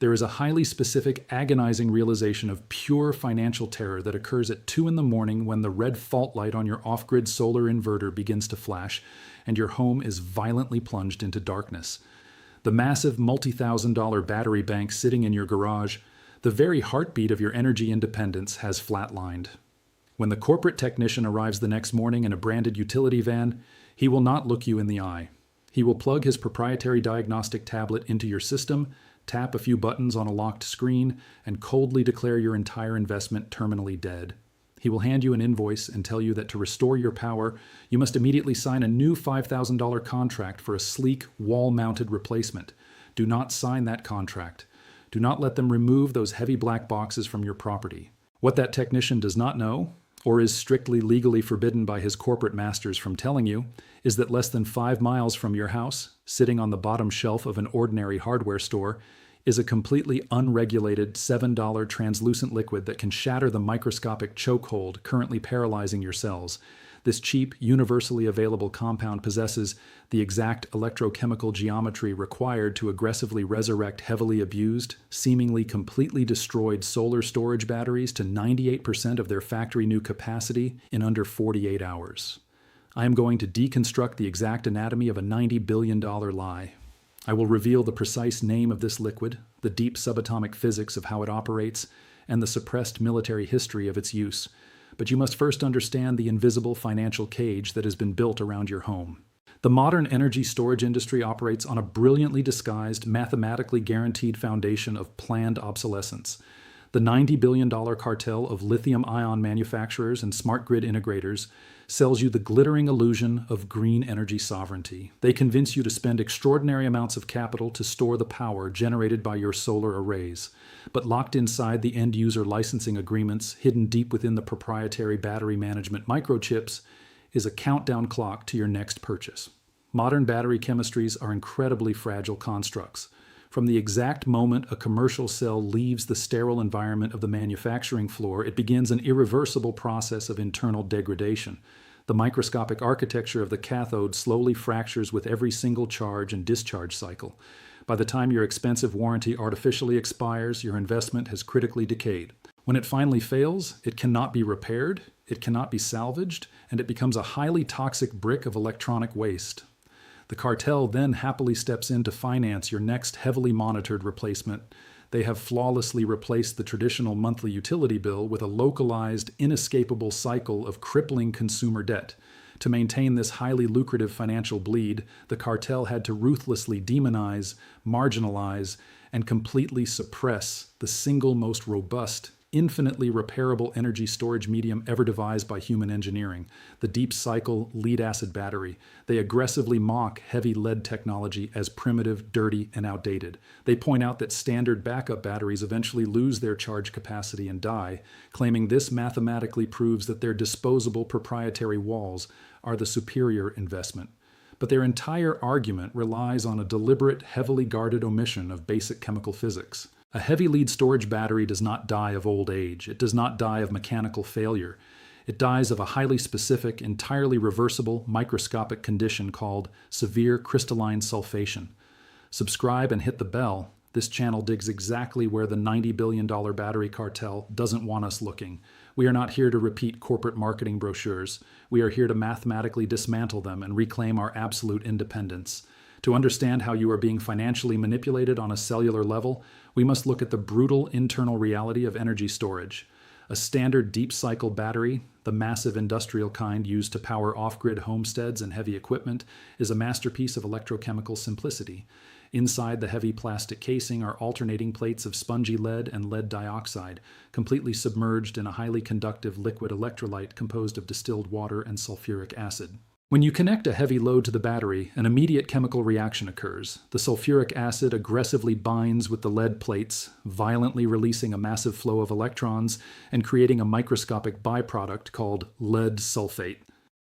There is a highly specific, agonizing realization of pure financial terror that occurs at 2 in the morning when the red fault light on your off-grid solar inverter begins to flash and your home is violently plunged into darkness. The massive multi-thousand-dollar battery bank sitting in your garage, the very heartbeat of your energy independence, has flatlined. When the corporate technician arrives the next morning in a branded utility van, he will not look you in the eye. He will plug his proprietary diagnostic tablet into your system, tap a few buttons on a locked screen, and coldly declare your entire investment terminally dead. He will hand you an invoice and tell you that to restore your power, you must immediately sign a new $5,000 contract for a sleek, wall-mounted replacement. Do not sign that contract. Do not let them remove those heavy black boxes from your property. What that technician does not know, or is strictly legally forbidden by his corporate masters from telling you, is that less than 5 miles from your house, sitting on the bottom shelf of an ordinary hardware store, is a completely unregulated $7 translucent liquid that can shatter the microscopic chokehold currently paralyzing your cells. This cheap, universally available compound possesses the exact electrochemical geometry required to aggressively resurrect heavily abused, seemingly completely destroyed solar storage batteries to 98% of their factory new capacity in under 48 hours. I am going to deconstruct the exact anatomy of a $90 billion lie. I will reveal the precise name of this liquid, the deep subatomic physics of how it operates, and the suppressed military history of its use. But you must first understand the invisible financial cage that has been built around your home. The modern energy storage industry operates on a brilliantly disguised, mathematically guaranteed foundation of planned obsolescence. The $90 billion cartel of lithium-ion manufacturers and smart grid integrators sells you the glittering illusion of green energy sovereignty. They convince you to spend extraordinary amounts of capital to store the power generated by your solar arrays. But locked inside the end-user licensing agreements, hidden deep within the proprietary battery management microchips, is a countdown clock to your next purchase. Modern battery chemistries are incredibly fragile constructs. From the exact moment a commercial cell leaves the sterile environment of the manufacturing floor, it begins an irreversible process of internal degradation. The microscopic architecture of the cathode slowly fractures with every single charge and discharge cycle. By the time your expensive warranty artificially expires, your investment has critically decayed. When it finally fails, it cannot be repaired, it cannot be salvaged, and it becomes a highly toxic brick of electronic waste. The cartel then happily steps in to finance your next heavily monitored replacement. They have flawlessly replaced the traditional monthly utility bill with a localized, inescapable cycle of crippling consumer debt. To maintain this highly lucrative financial bleed, the cartel had to ruthlessly demonize, marginalize, and completely suppress the single most robust, infinitely repairable energy storage medium ever devised by human engineering, the deep cycle lead-acid battery. They aggressively mock heavy lead technology as primitive, dirty, and outdated. They point out that standard backup batteries eventually lose their charge capacity and die, claiming this mathematically proves that their disposable proprietary walls are the superior investment. But their entire argument relies on a deliberate, heavily guarded omission of basic chemical physics. A heavy lead storage battery does not die of old age. It does not die of mechanical failure. It dies of a highly specific, entirely reversible, microscopic condition called severe crystalline sulfation. Subscribe and hit the bell. This channel digs exactly where the $90 billion battery cartel doesn't want us looking. We are not here to repeat corporate marketing brochures. We are here to mathematically dismantle them and reclaim our absolute independence. To understand how you are being financially manipulated on a cellular level, we must look at the brutal internal reality of energy storage. A standard deep cycle battery, the massive industrial kind used to power off-grid homesteads and heavy equipment, is a masterpiece of electrochemical simplicity. Inside the heavy plastic casing are alternating plates of spongy lead and lead dioxide, completely submerged in a highly conductive liquid electrolyte composed of distilled water and sulfuric acid. When you connect a heavy load to the battery, an immediate chemical reaction occurs. The sulfuric acid aggressively binds with the lead plates, violently releasing a massive flow of electrons and creating a microscopic byproduct called lead sulfate.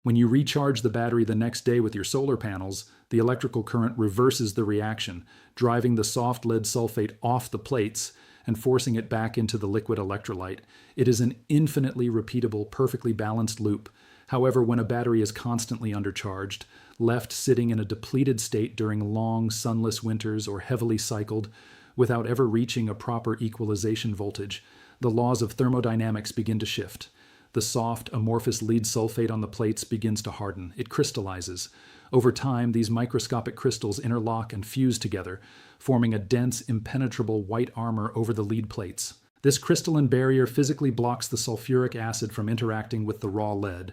When you recharge the battery the next day with your solar panels, the electrical current reverses the reaction, driving the soft lead sulfate off the plates and forcing it back into the liquid electrolyte. It is an infinitely repeatable, perfectly balanced loop. However, when a battery is constantly undercharged, left sitting in a depleted state during long, sunless winters or heavily cycled, without ever reaching a proper equalization voltage, the laws of thermodynamics begin to shift. The soft, amorphous lead sulfate on the plates begins to harden. It crystallizes. Over time, these microscopic crystals interlock and fuse together, forming a dense, impenetrable white armor over the lead plates. This crystalline barrier physically blocks the sulfuric acid from interacting with the raw lead.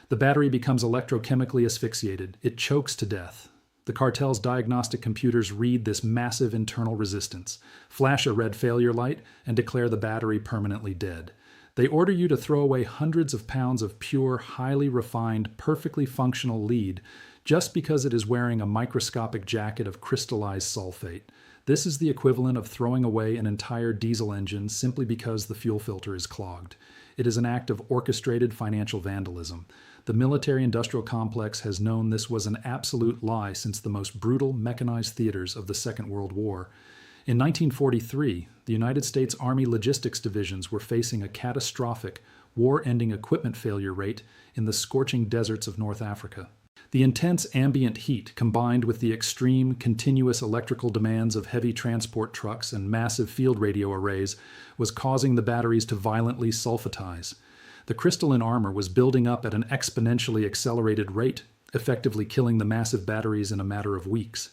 The battery becomes electrochemically asphyxiated. It chokes to death. The Cartel's diagnostic computers read this massive internal resistance, flash a red failure light, and declare the battery permanently dead. They order you to throw away hundreds of pounds of pure, highly refined, perfectly functional lead just because it is wearing a microscopic jacket of crystallized sulfate. This is the equivalent of throwing away an entire diesel engine simply because the fuel filter is clogged. It is an act of orchestrated financial vandalism. The military-industrial complex has known this was an absolute lie since the most brutal mechanized theaters of the Second World War. In 1943, the United States Army logistics divisions were facing a catastrophic, war-ending equipment failure rate in the scorching deserts of North Africa. The intense ambient heat, combined with the extreme, continuous electrical demands of heavy transport trucks and massive field radio arrays, was causing the batteries to violently sulfatize. The crystalline armor was building up at an exponentially accelerated rate, effectively killing the massive batteries in a matter of weeks.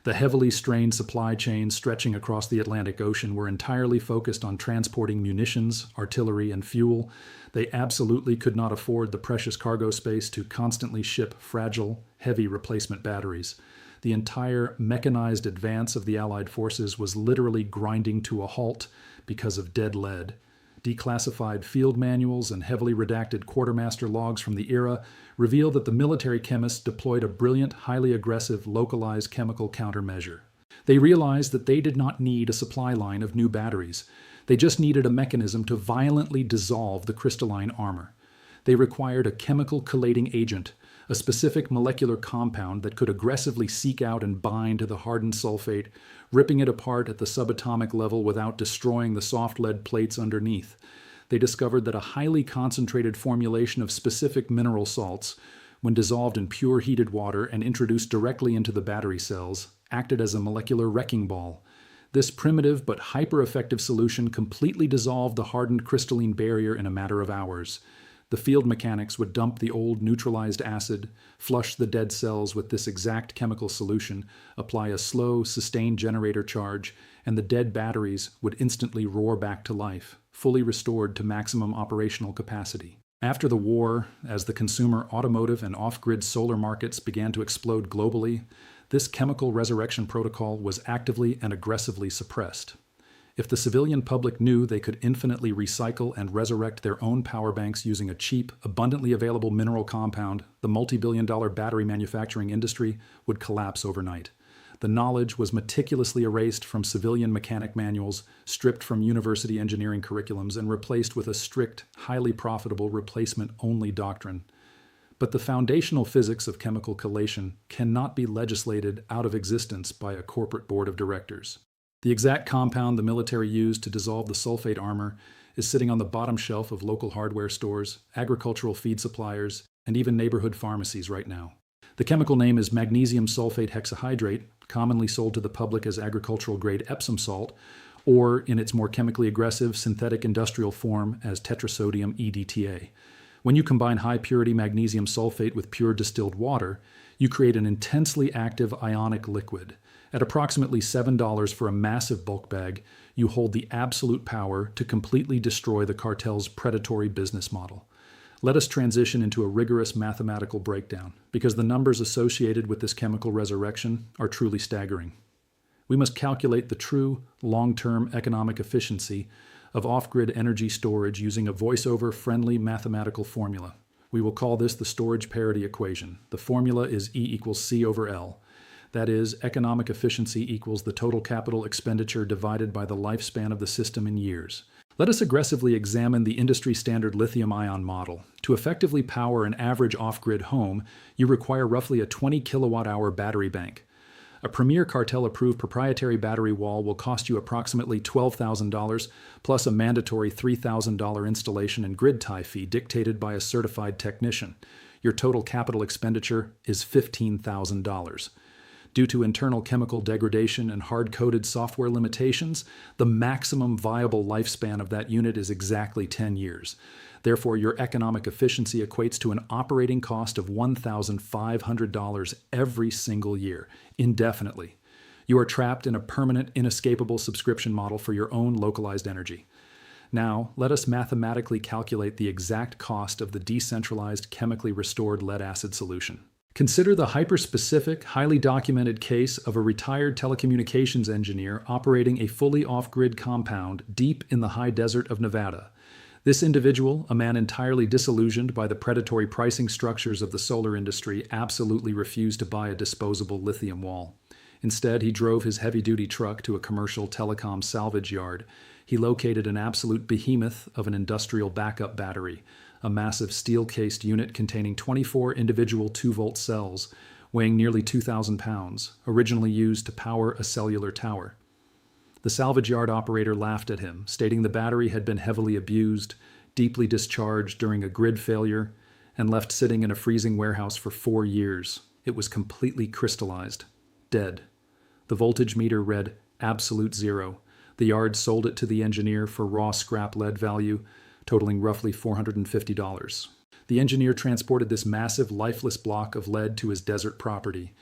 The heavily strained supply chains stretching across the Atlantic Ocean were entirely focused on transporting munitions, artillery, and fuel. They absolutely could not afford the precious cargo space to constantly ship fragile, heavy replacement batteries. The entire mechanized advance of the Allied forces was literally grinding to a halt because of dead lead. Declassified field manuals and heavily redacted quartermaster logs from the era reveal that the military chemists deployed a brilliant, highly aggressive, localized chemical countermeasure. They realized that they did not need a supply line of new batteries. They just needed a mechanism to violently dissolve the crystalline armor. They required a chemical chelating agent, a specific molecular compound that could aggressively seek out and bind to the hardened sulfate, ripping it apart at the subatomic level without destroying the soft lead plates underneath. They discovered that a highly concentrated formulation of specific mineral salts, when dissolved in pure heated water and introduced directly into the battery cells, acted as a molecular wrecking ball. This primitive but hyper-effective solution completely dissolved the hardened crystalline barrier in a matter of hours. The field mechanics would dump the old neutralized acid, flush the dead cells with this exact chemical solution, apply a slow, sustained generator charge, and the dead batteries would instantly roar back to life, fully restored to maximum operational capacity. After the war, as the consumer automotive and off-grid solar markets began to explode globally, this chemical resurrection protocol was actively and aggressively suppressed. If the civilian public knew they could infinitely recycle and resurrect their own power banks using a cheap, abundantly available mineral compound, the multi-billion-dollar battery manufacturing industry would collapse overnight. The knowledge was meticulously erased from civilian mechanic manuals, stripped from university engineering curriculums, and replaced with a strict, highly profitable replacement-only doctrine. But the foundational physics of chemical chelation cannot be legislated out of existence by a corporate board of directors. The exact compound the military used to dissolve the sulfate armor is sitting on the bottom shelf of local hardware stores, agricultural feed suppliers, and even neighborhood pharmacies right now. The chemical name is magnesium sulfate hexahydrate, commonly sold to the public as agricultural-grade Epsom salt, or in its more chemically aggressive synthetic industrial form as tetrasodium EDTA. When you combine high-purity magnesium sulfate with pure distilled water, you create an intensely active ionic liquid. At approximately $7 for a massive bulk bag, you hold the absolute power to completely destroy the cartel's predatory business model. Let us transition into a rigorous mathematical breakdown, because the numbers associated with this chemical resurrection are truly staggering. We must calculate the true, long-term economic efficiency of off-grid energy storage using a voiceover-friendly mathematical formula. We will call this the storage parity equation. The formula is E equals C over L. That is, economic efficiency equals the total capital expenditure divided by the lifespan of the system in years. Let us aggressively examine the industry-standard lithium-ion model. To effectively power an average off-grid home, you require roughly a 20 kilowatt-hour battery bank. A premier Cartel-approved proprietary battery wall will cost you approximately $12,000, plus a mandatory $3,000 installation and grid tie fee dictated by a certified technician. Your total capital expenditure is $15,000. Due to internal chemical degradation and hard-coded software limitations, the maximum viable lifespan of that unit is exactly 10 years. Therefore, your economic efficiency equates to an operating cost of $1,500 every single year, indefinitely. You are trapped in a permanent, inescapable subscription model for your own localized energy. Now, let us mathematically calculate the exact cost of the decentralized, chemically restored lead-acid solution. Consider the hyper-specific, highly documented case of a retired telecommunications engineer operating a fully off-grid compound deep in the high desert of Nevada. This individual, a man entirely disillusioned by the predatory pricing structures of the solar industry, absolutely refused to buy a disposable lithium wall. Instead, he drove his heavy-duty truck to a commercial telecom salvage yard. He located an absolute behemoth of an industrial backup battery, a massive steel-cased unit containing 24 individual 2-volt cells, weighing nearly 2,000 pounds, originally used to power a cellular tower. The salvage yard operator laughed at him, stating the battery had been heavily abused, deeply discharged during a grid failure, and left sitting in a freezing warehouse for 4 years. It was completely crystallized. Dead. The voltage meter read absolute zero. The yard sold it to the engineer for raw scrap lead value, totaling roughly $450. The engineer transported this massive, lifeless block of lead to his desert property.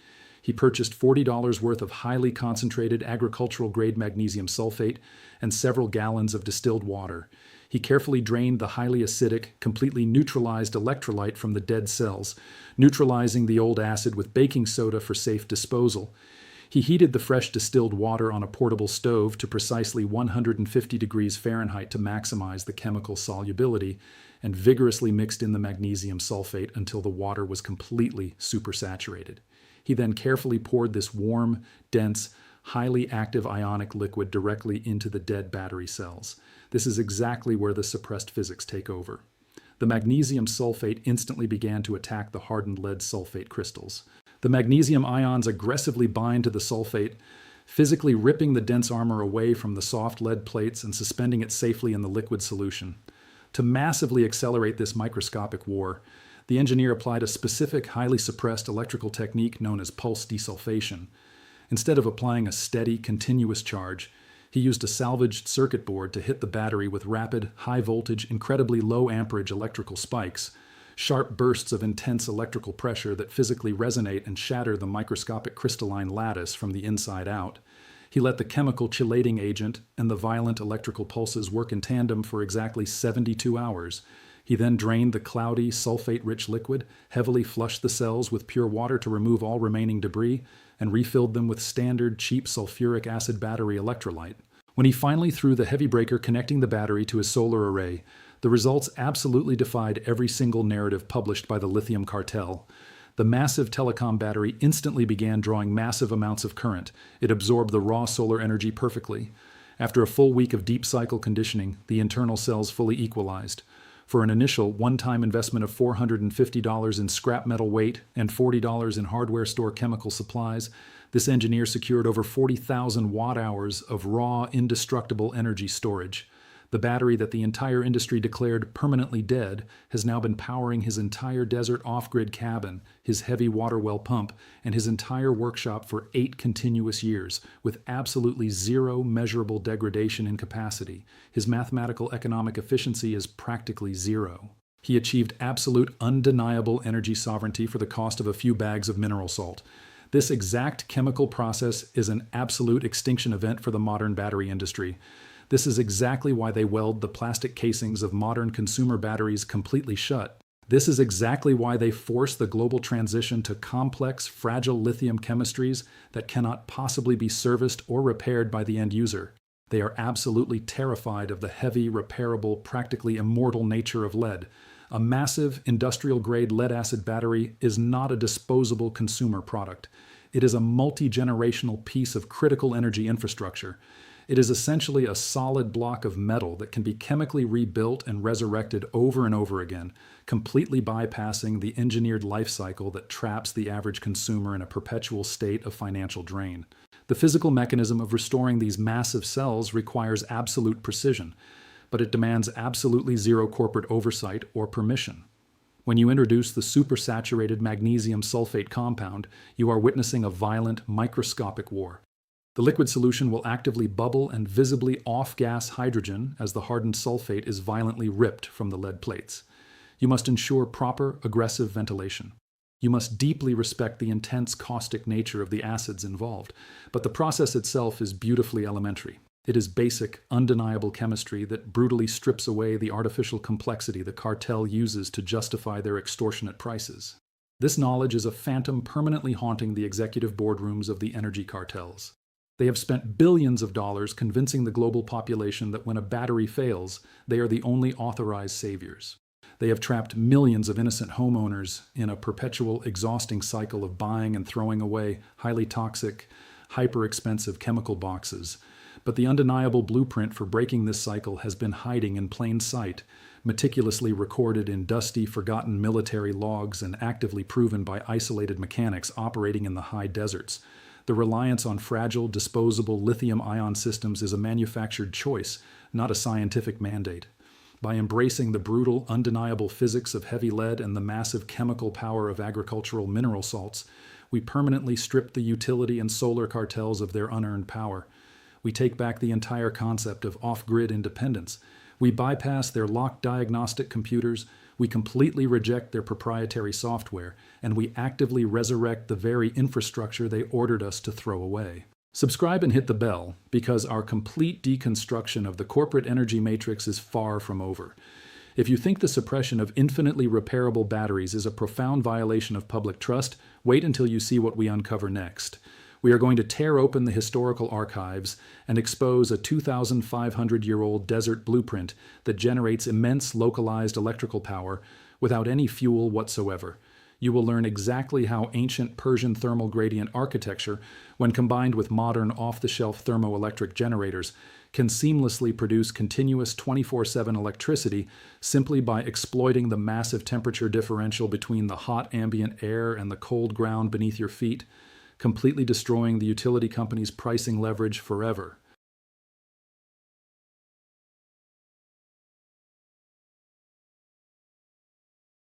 He purchased $40 worth of highly concentrated agricultural-grade magnesium sulfate and several gallons of distilled water. He carefully drained the highly acidic, completely neutralized electrolyte from the dead cells, neutralizing the old acid with baking soda for safe disposal. He heated the fresh distilled water on a portable stove to precisely 150 degrees Fahrenheit to maximize the chemical solubility, and vigorously mixed in the magnesium sulfate until the water was completely supersaturated. He then carefully poured this warm, dense, highly active ionic liquid directly into the dead battery cells. This is exactly where the suppressed physics take over. The magnesium sulfate instantly began to attack the hardened lead sulfate crystals. The magnesium ions aggressively bind to the sulfate, physically ripping the dense armor away from the soft lead plates and suspending it safely in the liquid solution. To massively accelerate this microscopic war, the engineer applied a specific, highly suppressed electrical technique known as pulse desulfation. Instead of applying a steady, continuous charge, he used a salvaged circuit board to hit the battery with rapid, high-voltage, incredibly low-amperage electrical spikes, sharp bursts of intense electrical pressure that physically resonate and shatter the microscopic crystalline lattice from the inside out. He let the chemical chelating agent and the violent electrical pulses work in tandem for exactly 72 hours. He then drained the cloudy, sulfate-rich liquid, heavily flushed the cells with pure water to remove all remaining debris, and refilled them with standard, cheap sulfuric acid battery electrolyte. When he finally threw the heavy breaker connecting the battery to his solar array, the results absolutely defied every single narrative published by the lithium cartel. The massive Telecom battery instantly began drawing massive amounts of current. It absorbed the raw solar energy perfectly. After a full week of deep cycle conditioning, the internal cells fully equalized. For an initial one-time investment of $450 in scrap metal weight and $40 in hardware store chemical supplies, this engineer secured over 40,000 watt-hours of raw, indestructible energy storage. The battery that the entire industry declared permanently dead has now been powering his entire desert off-grid cabin, his heavy water well pump, and his entire workshop for 8 continuous years, with absolutely zero measurable degradation in capacity. His mathematical economic efficiency is practically zero. He achieved absolute undeniable energy sovereignty for the cost of a few bags of mineral salt. This exact chemical process is an absolute extinction event for the modern battery industry. This is exactly why they weld the plastic casings of modern consumer batteries completely shut. This is exactly why they force the global transition to complex, fragile lithium chemistries that cannot possibly be serviced or repaired by the end user. They are absolutely terrified of the heavy, repairable, practically immortal nature of lead. A massive, industrial-grade lead-acid battery is not a disposable consumer product. It is a multi-generational piece of critical energy infrastructure. It is essentially a solid block of metal that can be chemically rebuilt and resurrected over and over again, completely bypassing the engineered life cycle that traps the average consumer in a perpetual state of financial drain. The physical mechanism of restoring these massive cells requires absolute precision, but it demands absolutely zero corporate oversight or permission. When you introduce the supersaturated magnesium sulfate compound, you are witnessing a violent, microscopic war. The liquid solution will actively bubble and visibly off-gas hydrogen as the hardened sulfate is violently ripped from the lead plates. You must ensure proper, aggressive ventilation. You must deeply respect the intense caustic nature of the acids involved, but the process itself is beautifully elementary. It is basic, undeniable chemistry that brutally strips away the artificial complexity the cartel uses to justify their extortionate prices. This knowledge is a phantom permanently haunting the executive boardrooms of the energy cartels. They have spent billions of dollars convincing the global population that when a battery fails, they are the only authorized saviors. They have trapped millions of innocent homeowners in a perpetual, exhausting cycle of buying and throwing away highly toxic, hyper-expensive chemical boxes. But the undeniable blueprint for breaking this cycle has been hiding in plain sight, meticulously recorded in dusty, forgotten military logs and actively proven by isolated mechanics operating in the high deserts. The reliance on fragile, disposable lithium-ion systems is a manufactured choice, not a scientific mandate. By embracing the brutal, undeniable physics of heavy lead and the massive chemical power of agricultural mineral salts, we permanently strip the utility and solar cartels of their unearned power. We take back the entire concept of off-grid independence. We bypass their locked diagnostic computers, we completely reject their proprietary software, and we actively resurrect the very infrastructure they ordered us to throw away. Subscribe and hit the bell, because our complete deconstruction of the corporate energy matrix is far from over. If you think the suppression of infinitely repairable batteries is a profound violation of public trust, wait until you see what we uncover next. We are going to tear open the historical archives and expose a 2,500-year-old desert blueprint that generates immense localized electrical power without any fuel whatsoever. You will learn exactly how ancient Persian thermal gradient architecture, when combined with modern off-the-shelf thermoelectric generators, can seamlessly produce continuous 24/7 electricity simply by exploiting the massive temperature differential between the hot ambient air and the cold ground beneath your feet, completely destroying the utility company's pricing leverage forever.